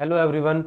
Hello everyone.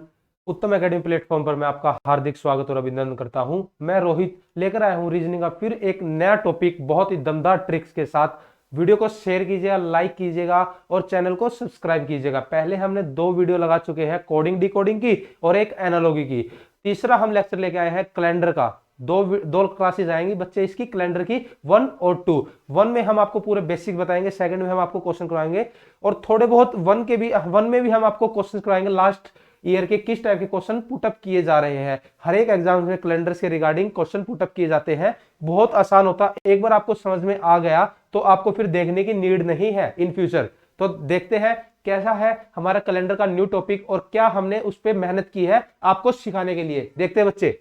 उत्तम academy platform पर मैं आपका हार्दिक स्वागत और अभिनंदन करता हूं। मैं रोहित लेकर आया हूं रीजनिंग का फिर एक नया टॉपिक बहुत ही दमदार ट्रिक्स के साथ। वीडियो को शेयर कीजिएगा, लाइक कीजिएगा और चैनल को सब्सक्राइब कीजिएगा। पहले हमने 2 वीडियो लगा चुके हैं, कोडिंग डिकोडिंग की और एक एनालॉगी की। तीसरा हम लेक्चर लेके आए हैं कैलेंडर का। दो क्लासेस आएंगी बच्चे इसकी, कैलेंडर की 1 और 2। 1 में हम आपको पूरे बेसिक बताएंगे, सेकंड में हम आपको क्वेश्चन करवाएंगे और थोड़े बहुत 1 में भी हम आपको क्वेश्चन कराएंगे लास्ट ईयर के किस टाइप के क्वेश्चन पुटअप किए जा रहे हैं। हर एक एग्जाम में कैलेंडर के रिगार्डिंग क्वेश्चन पुटअप किए जाते हैं। बहुत आसान होता, एक बार आपको समझ में आ गया तो आपको फिर देखने की नीड नहीं है इन फ्यूचर। तो देखते हैं कैसा है हमारा कैलेंडर का न्यू टॉपिक और क्या हमने उस पर मेहनत की है आपको सिखाने के लिए। देखते हैं बच्चे,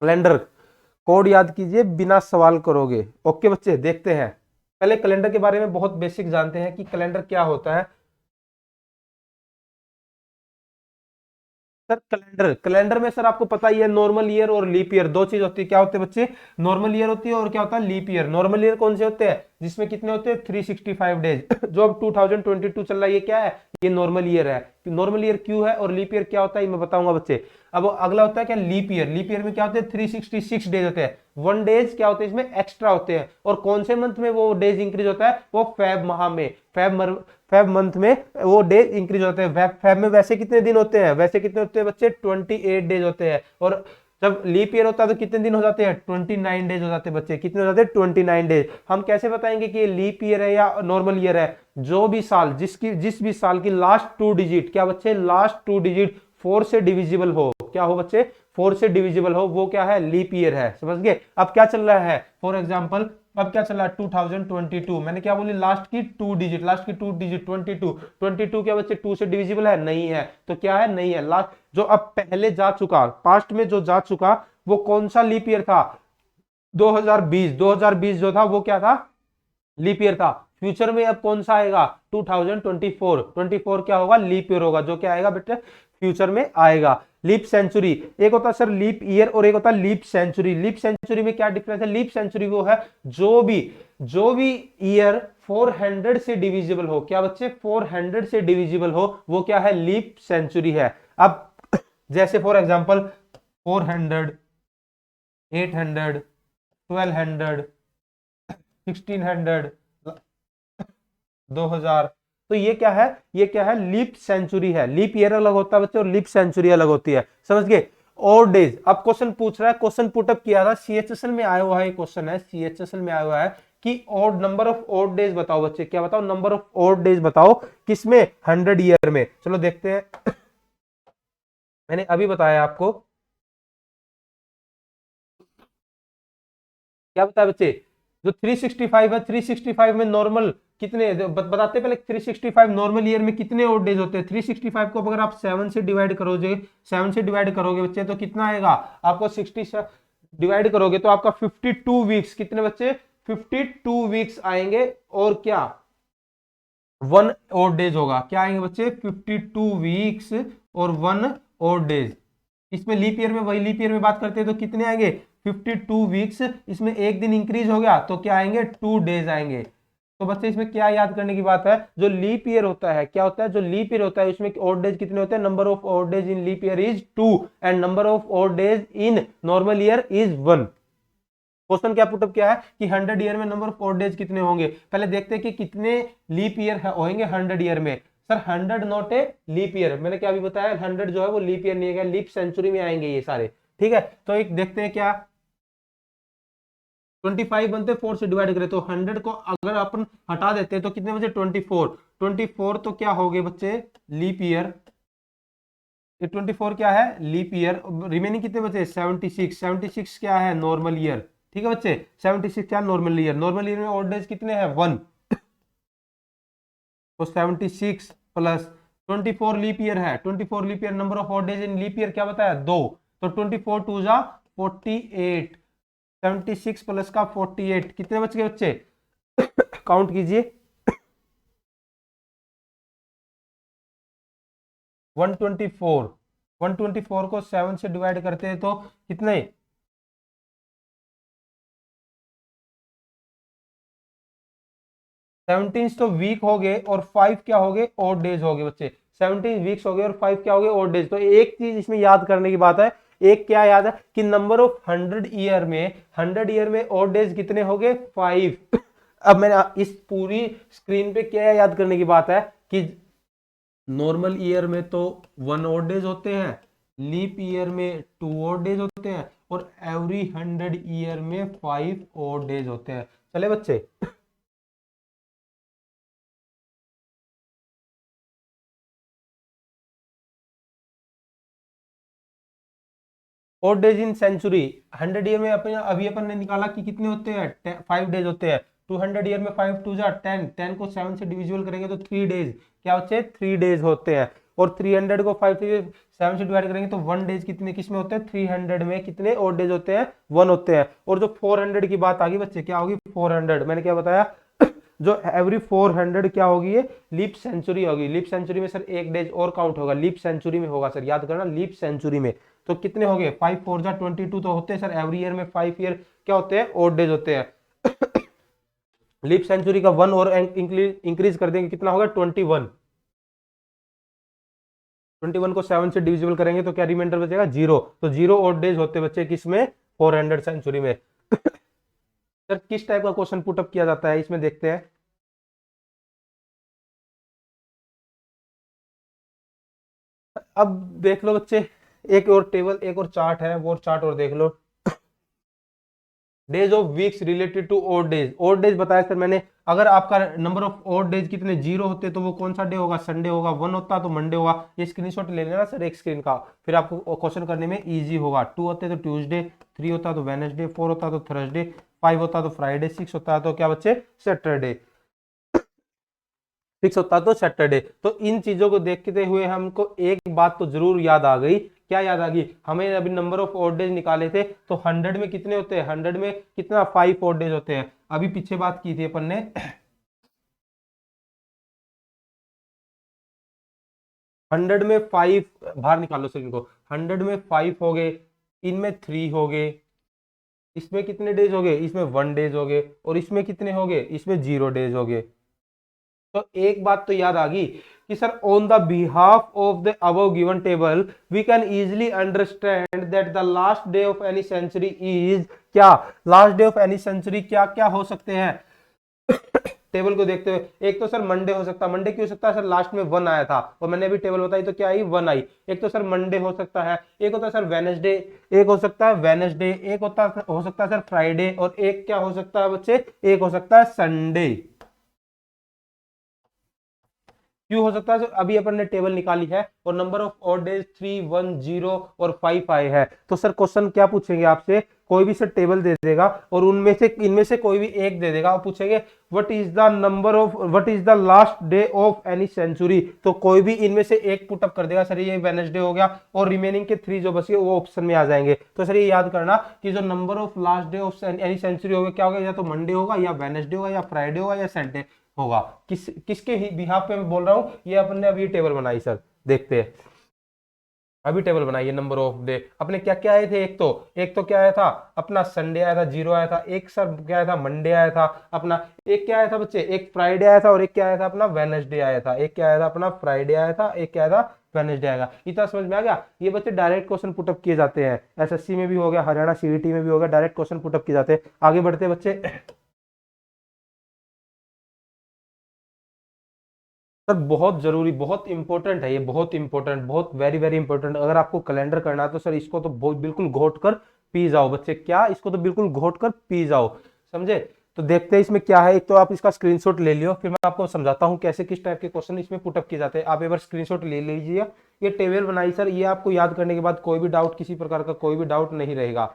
कैलेंडर कोड याद कीजिए, बिना सवाल करोगे। ओके बच्चे, देखते हैं। पहले कैलेंडर के बारे में बहुत बेसिक जानते हैं कि कैलेंडर क्या होता है। सर कैलेंडर कैलेंडर में सर आपको पता ही है, नॉर्मल ईयर और लीप ईयर दो चीज होती है। क्या होते हैं बच्चे? नॉर्मल ईयर होती है और क्या होता है? Leap year. नॉर्मल ईयर कौन से होते हैं? जिसमें कितने होते हैं? 365 डेज। जो अब 2022 चल रहा है, ये क्या है? ये नॉर्मल ईयर है। नॉर्मल ईयर क्यों है और लीप ईयर क्या होता है ये मैं बताऊंगा बच्चे। अब अगला होता है क्या? Leap year. लीप ईयर में क्या होते हैं? 366 डेज होते हैं। 1 डेज क्या होते हैं इसमें? एक्स्ट्रा होते हैं। और कौन से मंथ में वो डेज इंक्रीज होता है? वो फेब माह में, फेब मंथ में वो डेज इंक्रीज होते हैं। फेब में वैसे कितने दिन होते हैं? वैसे कितने होते हैं बच्चे? 28 डेज होते हैं। और जब लीप ईयर होता है तो कितने दिन हो जाते हैं? 29 डेज हो जाते हैं बच्चे। कितने हो जाते हैं? 29 डेज। हम कैसे बताएंगे कि ये लीप ईयर है या नॉर्मल ईयर है? जो भी साल, जिस भी साल की लास्ट 2 डिजिट, क्या बच्चे? लास्ट 2 डिजिट 4 से डिविजिबल हो। क्या हो बच्चे? 4 से डिविजिबल हो, वो क्या है? लीप ईयर है। समझ गए? अब क्या चल रहा है फॉर एग्जाम्पल, अब क्या चल रहा है? 2022। मैंने क्या बोली? लास्ट की 2 डिजिट, लास्ट की 2 डिजिट 22। 22 क्या बच्चे 2 से डिविजिबल है? नहीं है। तो क्या है? नहीं है। लास्ट जो अब पहले जा चुका, पास्ट में जो जा चुका, वो कौन सा लीप ईयर था? 2020। 2020 जो था वो क्या था? लीप ईयर था। फ्यूचर में अब कौन सा आएगा? 2024। 24 क्या होगा? लीप ईयर होगा। जो क्या आएगा बेटे? फ्यूचर में आएगा। लीप सेंचुरी, एक होता है सर लीप ईयर और एक होता है लीप सेंचुरी। लीप सेंचुरी में क्या डिफरेंस है? लीप सेंचुरी वो है जो भी ईयर 400 से डिविजिबल हो। क्या बच्चे? 400 से डिविजिबल हो, वो क्या है? लीप सेंचुरी है। अब जैसे फॉर एग्जांपल 400, 800, 1200, 1600, 2000। तो ये क्या है? ये क्या है? लीप सेंचुरी है। लीप ईयर अलग होता है बच्चे और लीप सेंचुरी अलग होती है। समझ गए? और डेज, अब क्वेश्चन पूछ रहा है, क्वेश्चन पुटअप किया था, सीएचएसएल में आया हुआ है क्वेश्चन है, सीएचएसएल में आया हुआ है कि odd number of odd days बताओ बच्चे। क्या बताओ? नंबर ऑफ ऑड डेज बताओ। किसमें? 100 ईयर में। चलो देखते हैं। मैंने अभी बताया आपको, क्या बताया बच्चे? जो 365 है, 365 में नॉर्मल कितने बताते पहले। 365 नॉर्मल ईयर में कितने और डेज होते हैं? 365 को अगर आप 7 से डिवाइड करोगे, 7 से डिवाइड करोगे बच्चे तो कितना आएगा आपको? 60 डिवाइड करोगे तो आपका 52 वीक्स, कितने बच्चे? 52 वीक्स आएंगे। और क्या? 1 और डेज होगा। क्या आएंगे बच्चे? 52 वीक्स और 1 और डेज। इसमें लीप ईयर में, वही लीप ईयर में बात करते हैं तो कितने आएंगे? 52 वीक्स। इसमें एक दिन इंक्रीज हो गया तो क्या आएंगे? 2 डेज आएंगे। तो बच्चे इसमें क्या याद करने की बात है? जो लीप ईयर होता है, क्या होता है? जो लीप ईयर होता है उसमें ऑड डेज कितने होते हैं? Number of odd days in leap year is 2 and number of odd days in normal year is 1। Question क्या पुटअप किया है कि 100 ईयर में नंबर ऑफ ऑड डेज कितने होंगे। पहले देखते हैं कि कितने लीप ईयर होंगे 100 ईयर में। Sir 100 not a leap year, मैंने क्या अभी बताया? 100 जो है वो लीप ईयर नहीं है, लीप सेंचुरी में आएंगे ये सारे। ठीक है, तो एक देखते हैं क्या 25 बनते 4 से डिवाइड करें तो 100 को अगर अपन हटा देते हैं तो कितने बचे? 24। 24 तो क्या हो गए बच्चे? Leap year. ये 24 क्या है? Leap year. रिमेनिंग कितने बचे? 76। 76 क्या है? Normal year. ठीक है बच्चे, 76 क्या? Normal year. नॉर्मल ईयर में ऑड डेज कितने हैं? 1। तो 76 प्लस 24 लीप ईयर है। 24 leap year, number of odd days in leap year क्या बताया? 2। तो 24 टू जा 48। 76 प्लस का 48 कितने बच गए बच्चे? काउंट कीजिए। 124। 124 को 7 से डिवाइड करते हैं तो कितने? 17 तो वीक हो गए और 5 क्या हो गए? ऑड डेज हो गए बच्चे। 17 वीक्स हो गए और 5 क्या हो गए ओड डेज। तो एक चीज इसमें याद करने की बात है, एक क्या याद है कि नंबर ऑफ 100 ईयर में ओड डेज कितने हो गए 5। अब मैंने इस पूरी स्क्रीन पे क्या याद करने की बात है कि नॉर्मल ईयर में तो 1 ओड डेज होते हैं, लीप ईयर में 2 ओड डेज होते हैं और एवरी 100 ईयर में 5 ओड डेज होते हैं। चले बच्चे, odd days in century 100 year में अपन अभी अपन ने निकाला कि कितने होते हैं 5 डेज होते हैं। 200 ईयर में 5 टू जा 10, 10 को 7 से डिविजिबल करेंगे तो 3 डेज क्या होते हैं 3 डेज होते हैं। और 300 को 5 से 7 से डिवाइड करेंगे तो 1 डेज कितने किस में होते हैं 300 में कितने ओड डेज होते हैं 1 होते हैं। और जो 400 की बात आ गई बच्चे क्या होगी 400, मैंने क्या बताया जो एवरी 400 क्या होगी ये लीप सेंचुरी होगी। लीप सेंचुरी में सर एक डेज और काउंट होगा, लीप सेंचुरी में होगा सर, याद करना लीप सेंचुरी में। तो कितने हो गए 5 4 जा 22 तो होते हैं सर एवरी ईयर में 5 ईयर क्या होते हैं ओड डेज होते हैं। लीप सेंचुरी का 1 और इंक्रीज कर देंगे कितना होगा 21। 21 को 7 से डिविजिबल करेंगे तो क्या रिमाइंडर बचेगा 0। तो 0 ओड डेज होते बच्चे किसमें 400 सेंचुरी में। सर किस टाइप का क्वेश्चन पुटअप किया जाता है इसमें देखते हैं। अब देख लो बच्चे, एक और टेबल एक और चार्ट है, वो चार्ट और देख लो। Days of weeks related to odd days, odd days बताया सर मैंने। अगर आपका नंबर ऑफ ओड डेज कितने 0 होते तो वो कौन सा डे होगा संडे होगा, 1 होता तो मंडे होगा। ये स्क्रीनशॉट ले लेना सर एक स्क्रीन का, फिर आपको क्वेश्चन करने में इजी होगा। 2 होते तो ट्यूसडे, 3 होता तो वेडनेसडे, 4 होता तो थर्सडे, 5 होता तो फ्राइडे, 6 होता तो क्या बच्चे सैटरडे, 6 होता तो सैटरडे। तो इन चीजों को देखते हुए हमको एक बात तो जरूर याद आ गई, क्या याद आ गई हमें अभी नंबर ऑफ ओड डेज निकाले थे तो 100 में कितने होते हैं 100 में कितना 5 ओड डेज होते हैं। अभी पीछे बात की थी अपन ने 100 में 5 बाहर निकालो सर इनको, 100 में 5 हो गए, इनमें 3 हो गए, इसमें कितने डेज हो गए इसमें 1 डेज हो गए और इसमें कितने हो गए इसमें 0 डेज हो गए। तो एक बात तो याद आ गई कि sir on the behalf of the above given table we can easily understand that the last day of any century is क्या, last day of any century क्या क्या हो सकते हैं। टेबल को देखते हुए एक तो सर मंडे हो सकता है, मंडे क्यों हो सकता है सर लास्ट में 1 आया था और मैंने अभी टेबल बताई तो क्या आई 1 आई। एक तो सर मंडे हो सकता है, एक होता है सर वेडनेसडे, एक हो सकता है वेडनेसडे, एक हो सकता है सर फ्राइडे और एक क्या हो सकता है बच्चे एक हो सकता है संडे। क्यों हो सकता है अभी अपन ने टेबल निकाली है और नंबर ऑफ ऑड डेज 3 1 0 और 5 आए हैं। तो सर क्वेश्चन क्या पूछेंगे आपसे, कोई भी सर टेबल दे देगा और उनमें से इनमें से कोई भी एक दे देगा और पूछेंगे what is the number of what is the last day of any century. तो कोई भी इनमें से एक पुटअप कर देगा सर ये वेडनेसडे हो गया और रिमेनिंग के 3 जो बचे वो ऑप्शन में आ जाएंगे। तो सर ये याद करना कि जो number of last day of any century होगा क्या होगा, या तो मंडे होगा या वेडनेसडे होगा या फ्राइडे होगा या संडे होगा। किसके ही बिहाफ पे मैं बोल रहा हूं, ये अपन ने अभी टेबल बनाई सर, देखते हैं अभी टेबल बनाइए नंबर ऑफ डे अपने क्या क्या आए थे। एक तो क्या आया था अपना संडे आया था 0 आया था, एक सर क्या आया था मंडे आया था अपना, एक क्या आया था बच्चे एक फ्राइडे आया था और एक क्या आया था अपना वेडनेसडे आया था, एक क्या आया था अपना फ्राइडे आया था, एक क्या आया था वेडनेसडे आएगा। इतना समझ में आ गया। ये बच्चे डायरेक्ट क्वेश्चन पुटअप किए जाते हैं, एसएससी में भी हो गया, हरियाणा सीईटी में भी हो गया, डायरेक्ट क्वेश्चन पुटअप किए जाते हैं। आगे बढ़ते बच्चे। सर बहुत जरूरी बहुत इंपॉर्टेंट है ये, बहुत इंपॉर्टेंट बहुत वेरी वेरी इंपॉर्टेंट। अगर आपको कैलेंडर करना है तो सर इसको तो बहुत बिल्कुल घोट कर पी जाओ बच्चे, क्या इसको तो बिल्कुल घोट कर पी जाओ, समझे। तो देखते हैं इसमें क्या है। एक तो आप इसका स्क्रीनशॉट ले लियो, फिर मैं आपको समझाता हूँ कैसे किस टाइप के क्वेश्चन इसमें पुटअप किए जाते हैं। आप एक बार स्क्रीनशॉट ले लीजिए। ये टेबल बनाई सर, ये आपको याद करने के बाद कोई भी डाउट किसी प्रकार का कोई भी डाउट नहीं रहेगा।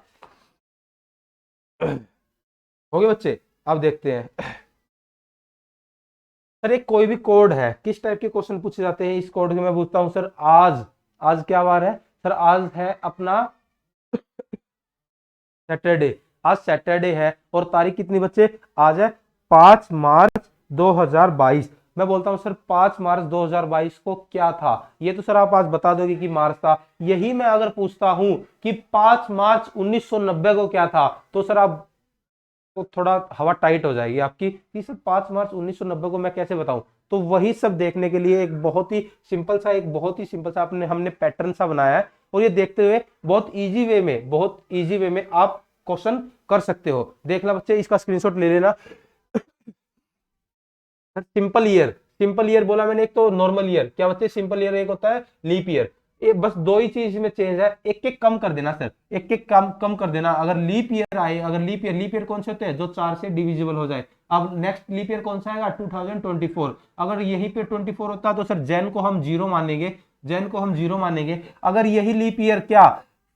हो गए बच्चे, अब देखते हैं। सर एक कोई भी कोड है, किस टाइप के क्वेश्चन पूछे जाते हैं इस कोड के, मैं पूछता हूं सर आज, आज क्या बार है सर, आज है अपना सैटरडे, आज सैटरडे है और तारीख कितनी बच्चे आज है 5 मार्च 2022। मैं बोलता हूं सर 5 मार्च 2022 को क्या था, ये तो सर आप आज बता दोगे कि मार्च था। यही मैं अगर पूछता हूं कि 5 मार्च 1990 को क्या था तो सर आप तो थोड़ा हवा टाइट हो जाएगी आपकी कि सर 5 मार्च 1990 को मैं कैसे बताऊं। तो वही सब देखने के लिए एक बहुत ही सिंपल सा हमने पैटर्न सा बनाया है, और ये देखते हुए बहुत इजी वे में आप क्वेश्चन कर सकते हो। देखना बच्चे, इसका स्क्रीनशॉट ले लेना। सिंपल ईयर बोला मैंने, एक तो नॉर्मल ईयर। क्या बच्चे, सिंपल ईयर एक होता है लीप ईयर। ये बस दो ही चीज में चेंज है, एक एक कम कर देना सर, एक एक कम कर देना। अगर लीप ईयर आए, अगर लीप ईयर कौन से होते हैं, जो 4 से डिविजिबल हो जाए। अब नेक्स्ट लीप ईयर कौन सा आएगा, 2024। अगर यही पे 24 होता तो सर जैन को हम जीरो मानेंगे। अगर यही लीप ईयर क्या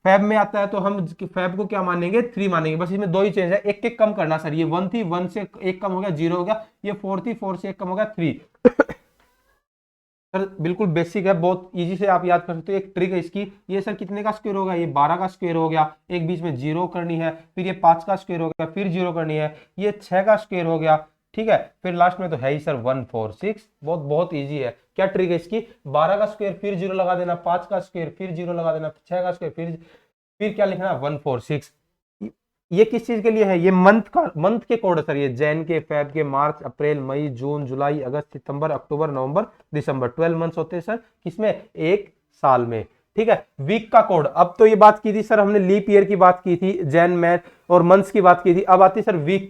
फैब में आता है तो हम फैब को क्या मानेंगे, 3 मानेंगे। बस इसमें दो ही चेंज है, एक एक कम करना सर। ये 1 थी, 1 से एक कम हो गया 0 हो गया। ये 4 थी, 4 से एक कम हो गया 3। सर बिल्कुल बेसिक है, बहुत इजी से आप याद कर सकते हो। एक ट्रिक है इसकी, ये सर कितने का स्क्वायर होगा, ये 12 का स्क्वायर हो गया। एक बीच में जीरो करनी है, फिर ये 5 का स्क्वायर हो गया, फिर जीरो करनी है, ये 6 का स्क्वायर हो गया। ठीक है, फिर लास्ट में तो है ही सर 146। बहुत बहुत इजी है। क्या ट्रिक है इसकी, 12 का स्क्वायर फिर जीरो लगा देना, 5 का स्क्वायर फिर जीरो लगा देना, 6 का स्क्वायर फिर क्या लिखना, 146। ये किस चीज के लिए है, ये मंथ के कोड है सर। ये जैन के, फेब के, मार्च, अप्रैल, मई, जून, जुलाई, अगस्त, सितंबर, अक्टूबर, नवंबर, दिसंबर, 12 मंथ्स होते हैं सर किसमें, एक साल में। ठीक है, वीक का कोड। अब तो ये बात की थी सर हमने, लीप ईयर की बात की थी, जैन मैथ और मंथ्स की बात की थी। अब आती सर वीक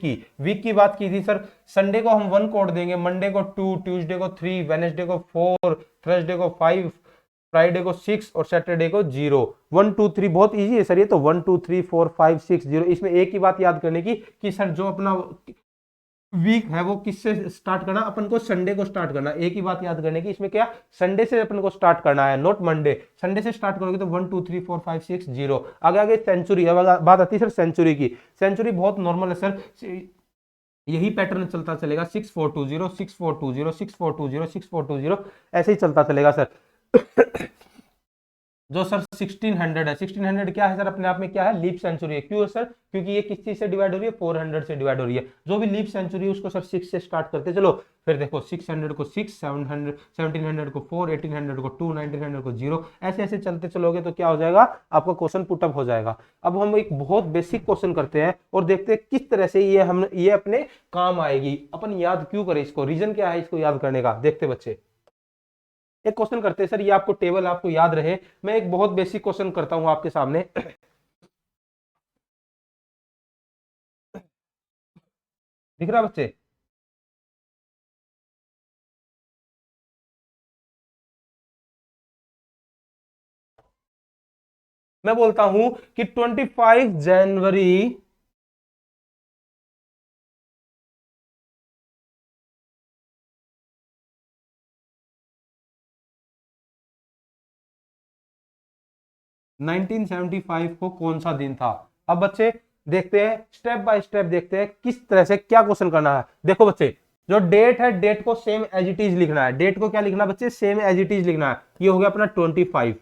की बात की थी सर। संडे को हम 1 कोड देंगे, मंडे को 2, ट्यूसडे को 3, वेडनेसडे को 4, थर्सडे को 5, फ्राइडे को 6 और सैटरडे को 0। 1 2 3 बहुत इजी है सर ये तो, 1 2 3 4 5 6 0। इसमें एक ही बात याद करने की कि सर जो अपना वीक है वो किससे स्टार्ट करना, अपन को संडे को स्टार्ट करना। एक ही बात याद करने की, इसमें क्या, संडे से अपन को स्टार्ट करना है, नॉट मंडे। संडे से स्टार्ट करोगे तो 1 2 3 4 5 6 0। आगे सेंचुरी। अब बात आती है सर सेंचुरी की। सेंचुरी बहुत नॉर्मल है सर, यही पैटर्न चलता चलेगा, 6 4 2 0 6 4 2 0 6 4 2 0 6 4 2 0, ऐसे ही चलता चलेगा सर। जो सर 1600 है, 1600 क्या है सर, अपने आप में क्या है, लीप सेंचुरी है। क्यों है सर, क्योंकि ये किस चीज से डिवाइड हो रही है, 400 से डिवाइड हो रही है। जो भी लीप सेंचुरी है उसको सर 6 से स्टार्ट करते चलो। फिर देखो 600 को 6, 700 1700 को 4, 1800 को 2, 1900 को 0, ऐसे ऐसे चलते चलोगे तो क्या हो जाएगा, आपका क्वेश्चन पुटअप हो जाएगा। अब हम एक बहुत बेसिक क्वेश्चन करते हैं और देखते हैं किस तरह से ये अपने काम आएगी। अपन याद क्यों करें इसको, रीजन क्या है इसको याद करने का, देखते बच्चे। एक क्वेश्चन करते हैं सर, ये आपको टेबल आपको याद रहे। मैं एक बहुत बेसिक क्वेश्चन करता हूं आपके सामने। दिख रहा बच्चे, मैं बोलता हूं कि 25 जनवरी 1975 को कौन सा दिन था। अब बच्चे देखते हैं, स्टेप बाय स्टेप देखते हैं किस तरह से क्या क्वेश्चन करना है। देखो बच्चे, जो डेट है, डेट को सेम एज इट इज लिखना है। डेट को क्या लिखना है बच्चे, सेम एज इट इज लिखना है। ये हो गया अपना 25।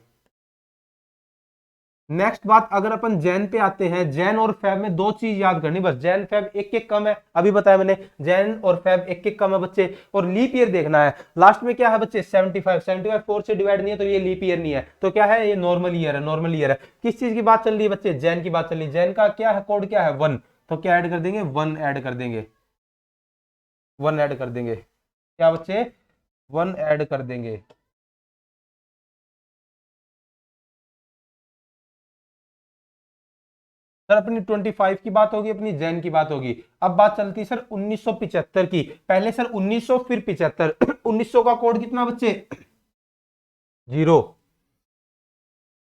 नेक्स्ट बात, अगर अपन जैन पे आते हैं, जैन और फेब में दो चीज याद करनी बस, जैन फेब एक एक कम है, अभी बताया मैंने, जैन और फेब एक एक कम है बच्चे। और लीप ईयर देखना है। लास्ट में क्या है बच्चे, 75 4 से डिवाइड नहीं है तो ये लीप ईयर नहीं है, तो क्या है, ये नॉर्मल ईयर है। किस चीज की बात चल रही है बच्चे, जैन की बात चल रही है। जैन का क्या है, कोड क्या है, 1। तो क्या ऐड कर देंगे, 1 ऐड कर देंगे, 1 ऐड कर देंगे। क्या बच्चे, 1 ऐड कर देंगे। सर अपनी 25 की बात होगी, अपनी जैन की बात होगी। अब बात चलती है सर 1975 की। पहले सर 1900 फिर 75। 1900 का कोड कितना बच्चे, 0।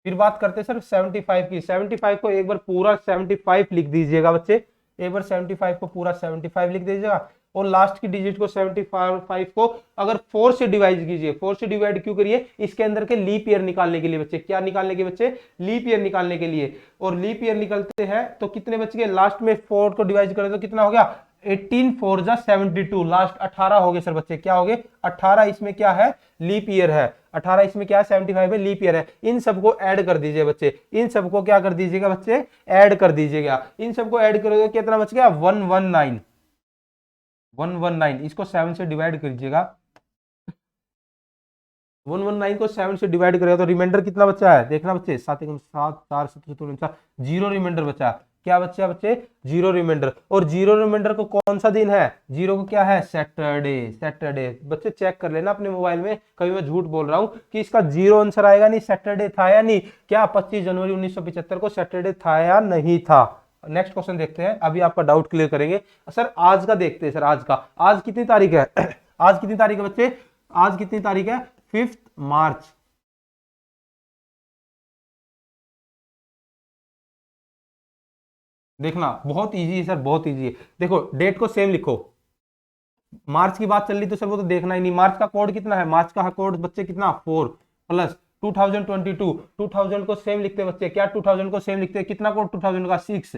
फिर बात करते हैं सर 75 की। 75 को एक बार पूरा 75 लिख दीजिएगा बच्चे, एक बार 75 को पूरा 75 लिख दीजिएगा। और लास्ट की डिजिट को 75 को अगर 4 से डिवाइड कीजिए। 4 से डिवाइड क्यों करिए, इसके अंदर के लीप ईयर निकालने के लिए बच्चे। क्या निकालने के बच्चे, लीप ईयर निकालने के लिए। और लीप ईयर निकलते हैं तो कितने बच गए, लास्ट में 4 को डिवाइड करें तो कितना हो गया, 18 4 जा 72, लास्ट 18 हो गए सर बच्चे। क्या हो गए, 18। इसमें क्या है, लीप ईयर है। 18 इसमें क्या है, 75 है, लीप ईयर है। इन सबको ऐड कर दीजिए बच्चे, इन सबको क्या कर दीजिएगा बच्चे, ऐड कर दीजिएगा। इन सबको ऐड करोगे कितना बच गया, 119। 119 इसको 7 से डिवाइड कीजिएगा। 119 को 7 से डिवाइड करेगा तो रिमाइंडर कितना बचा है, देखना बच्चे, 7 4 7 जीरो रिमाइंडर बचा। क्या बच्चा बच्चे, जीरो रिमाइंडर। और जीरो रिमाइंडर को कौन सा दिन है, जीरो को क्या है, सैटरडे। सैटरडे बच्चे चेक कर लेना अपने मोबाइल में, कभी मैं झूठ बोल रहा हूं कि इसका जीरो आंसर आएगा नहीं, सैटरडे था या नहीं, क्या 25 जनवरी 1975 को सैटरडे था या नहीं था। नेक्स्ट क्वेश्चन देखते हैं, अभी आपका डाउट क्लियर करेंगे। सर आज का देखते हैं, सर आज का, आज कितनी तारीख है आज कितनी तारीख है बच्चे, आज कितनी तारीख है, 5 मार्च। देखना बहुत इजी है सर, बहुत इजी है। देखो डेट को सेम लिखो, मार्च की बात चल रही तो सर वो तो देखना ही नहीं। मार्च का कोड कितना है, मार्च का कोड बच्चे कितना, 4 प्लस 2022, 2000 को सेम लिखते हैं बच्चे, क्या 2000 को सेम लिखते हैं, कितना कोड 2000 का, 6।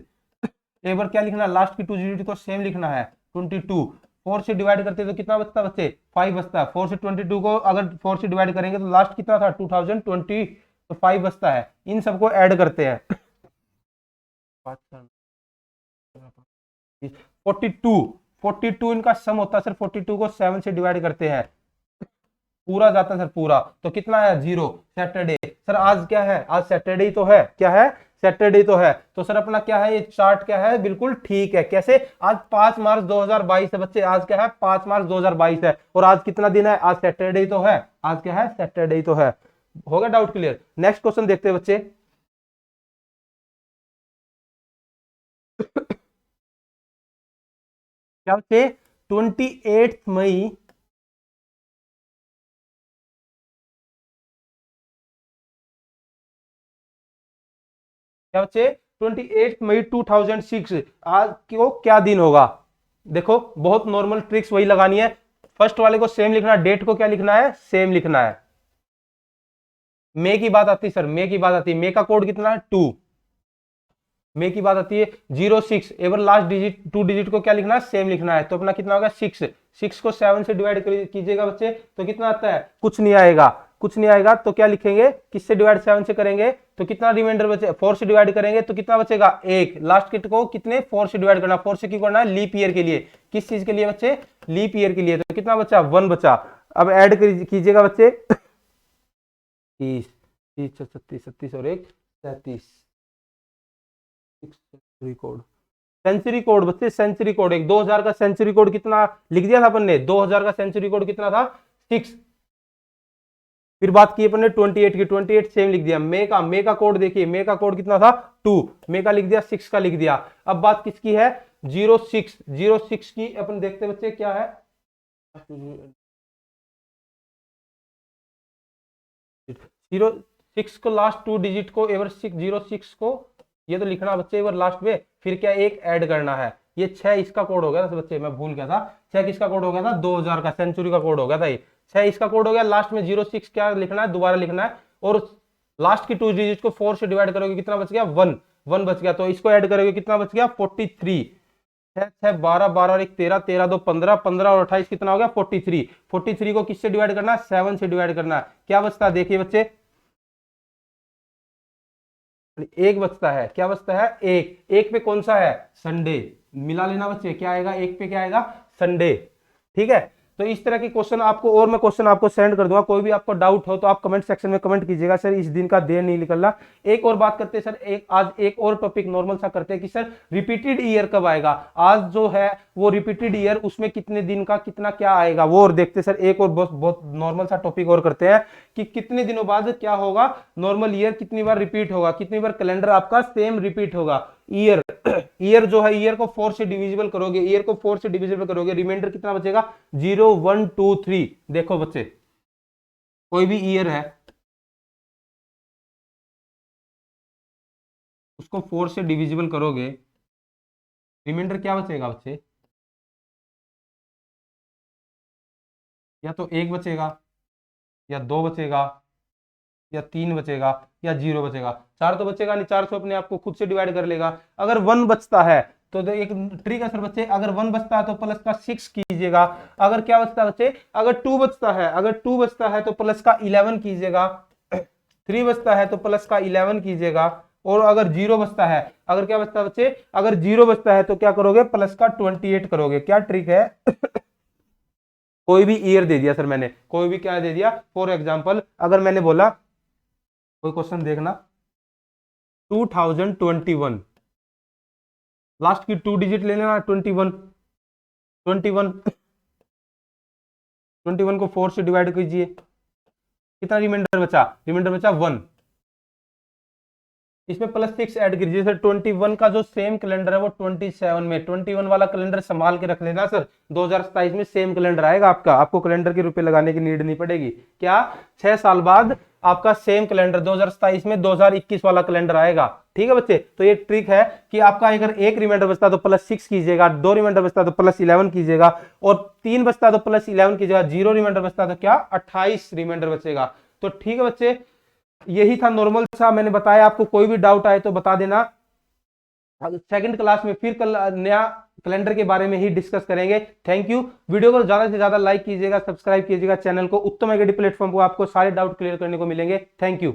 एक बार क्या लिखना है, लास्ट की 2 डिजिट को सेम लिखना है, 22। 4 से डिवाइड करते हैं तो कितना बचता है बच्चे, 5 बचता है। 4 से 22 को अगर 4 से डिवाइड करेंगे तो लास्ट कितना था, 2020, तो 5 बचता है। इन सबको ऐड करते हैं 42, 42 इनका सम होता है सर, 42 को 7 से डिवाइड करते हैं, पूरा जाता है सर पूरा, तो कितना है, 0। सैटरडे सर आज क्या है, आज सैटरडे ही तो है, क्या है, सैटरडे तो है। तो सर अपना क्या है, ये चार्ट क्या है, बिल्कुल ठीक है। कैसे, आज 5 मार्च 2022 है बच्चे, आज क्या है, 5 मार्च 2022 है, और आज कितना दिन है, आज सैटरडे ही तो है, आज क्या है, सैटरडे ही तो है। हो गया डाउट क्लियर। नेक्स्ट क्वेश्चन देखते हैं बच्चे क्या बच्चे, 28 मई, क्या बच्चे, 28 मई 2006 आज को क्या दिन होगा। देखो बहुत नॉर्मल ट्रिक्स वही लगानी है, फर्स्ट वाले को सेम लिखना है, डेट को क्या लिखना है, सेम लिखना है। मे की बात आती है सर, मे की बात आती है, मे का कोड कितना है, 2। मे की बात आती है 06, एवर लास्ट डिजिट 2 डिजिट को क्या लिखना है, सेम लिखना है, तो अपना कितना होगा, 6। 6 को 7 से डिवाइड कीजिएगा बच्चे, तो कितना आता है, कुछ नहीं आएगा, कुछ नहीं आएगा, तो क्या लिखेंगे, किससे डिवाइड, 7 से करेंगे तो कितना रिमाइंडर बचे, 4 से डिवाइड करेंगे तो कितना बचेगा, 1। लास्ट किट को कितने, 4 से डिवाइड करना, 4 से क्यों करना है, लीप ईयर के लिए, किस चीज के लिए बच्चे, लीप ईयर के लिए, तो कितना बचा, 1 बचा। अब ऐड कीजिएगा बच्चे 30, 30, 36, 36 और 1, 37। सेंचुरी कोड, सेंचुरी कोड बच्चे, सेंचुरी कोड एक 2000 का सेंचुरी कोड कितना लिख दिया था अपन ने, 2000 का सेंचुरी कोड कितना था, 6। फिर बात की अपन ने 28 की, 28 सेम लिख दिया। मे का कोड देखिए, मे का कोड कितना था, 2। मे का लिख दिया, 6 का लिख दिया। अब बात किसकी है, 06, 06 की अपन देखते बच्चे क्या है, 06 को लास्ट 2 डिजिट को एवर 06 को ये तो लिखना बच्चे एवर लास्ट में, फिर क्या एक ऐड करना है, ये 6 इसका कोड हो गया था बच्चे, मैं भूल गया था, 6 किसका कोड हो गया था, 2000 का सेंचुरी का कोड हो गया था, ये 6 इसका कोड हो गया। लास्ट में 06 क्या लिखना है, दोबारा लिखना है, और लास्ट की 2 डिजिट को 4 से डिवाइड करोगे कितना बच गया, 1, 1 बच गया, तो इसको ऐड करोगे कितना बच गया, 43। 6, 6, 12, 12 और 1 13, 13 2 15, 15 और 28 कितना हो गया, 43। 43 को किससे डिवाइड करना है, 7 से डिवाइड करना है, क्या बचता है देखिए बच्चे, एक बचता है, क्या बचता है, एक। एक पे कौन सा है, संडे, मिला लेना बच्चे, क्या आएगा, एक पे क्या आएगा, संडे। ठीक है, तो इस तरह के क्वेश्चन आपको, और मैं क्वेश्चन आपको सेंड कर दूंगा, कोई भी आपको डाउट हो तो आप कमेंट सेक्शन में कमेंट कीजिएगा। सर इस दिन का देर नहीं निकलना। एक और बात करते हैं सर, एक आज एक और टॉपिक नॉर्मल सा करते हैं कि सर रिपीटेड ईयर कब आएगा। आज जो है वो रिपीटेड ईयर, उसमें कितने दिन का कितना क्या आएगा वो और देखते हैं सर। एक और बहुत बहुत नॉर्मल सा टॉपिक और करते हैं कि कितने दिनों बाद क्या होगा, नॉर्मल ईयर कितनी बार रिपीट होगा, कितनी बार कैलेंडर आपका सेम रिपीट होगा। ईयर, ईयर जो है, ईयर को 4 से डिविजिबल करोगे, ईयर को 4 से डिविजिबल करोगे, रिमाइंडर कितना बचेगा, 0 1 2 3। देखो बच्चे कोई भी ईयर है उसको 4 से डिविजिबल करोगे, रिमाइंडर क्या बचेगा बच्चे, या तो 1 बचेगा, या 2 बचेगा, या 3 बचेगा, या 0 बचेगा। 4 तो बचेगा नहीं, 4 से अपने आप को खुद से डिवाइड कर लेगा। अगर 1 बचता है तो एक ट्रिक है सर बच्चे, अगर 1 बचता है तो प्लस का 6 कीजिएगा। अगर क्या बचता है बच्चे, अगर 2 बचता है, अगर 2 बचता है तो प्लस का 11 कीजिएगा। 3 बचता है तो प्लस का 11 कीजिएगा। और अगर 0 बचता है, अगर क्या बचता है बच्चे, अगर 0 बचता है तो क्या करोगे, प्लस का 28 करोगे। क्या ट्रिक है कोई भी ईयर दे दिया सर मैंने, कोई भी क्या दे दिया, फॉर एग्जाम्पल अगर मैंने बोला, कोई क्वेश्चन देखना 2021, लास्ट की 2 डिजिट ले लेना, 21, 21, 21 को 4 से डिवाइड कीजिए, कितना रिमाइंडर बचा, रिमाइंडर बचा 1। इसमें +6 ऐड कीजिए सर। 21 का जो सेम कैलेंडर है वो 27 में, 21 वाला कैलेंडर संभाल के रख लेना सर। 2027 में सेम कैलेंडर आएगा आपका, आपको कैलेंडर के रुपए लगाने की नीड नहीं पड़ेगी। क्या 6 साल बाद आपका सेम कैलेंडर 2027 में 2021 वाला कैलेंडर आएगा। ठीक है बच्चे, तो ये ट्रिक है कि आपका अगर एक रिमाइंडर बचता तो +6 कीजिएगा, 2 रिमाइंडर बचता तो +11 कीजिएगा, और 3 बचता तो +11 कीजिएगा, 0 रिमाइंडर बचता तो क्या 28 रिमाइंडर बचेगा। तो ठीक है बच्चे, यही था नॉर्मल सा मैंने बताया। आपको कोई भी डाउट आए तो बता देना। सेकंड क्लास में फिर कल नया कैलेंडर के बारे में ही डिस्कस करेंगे। Thank you. वीडियो को ज्यादा से ज्यादा लाइक कीजिएगा, सब्सक्राइब कीजिएगा चैनल को। उत्तम एकेडमी प्लेटफॉर्म को आपको सारे डाउट क्लियर करने को मिलेंगे। Thank you.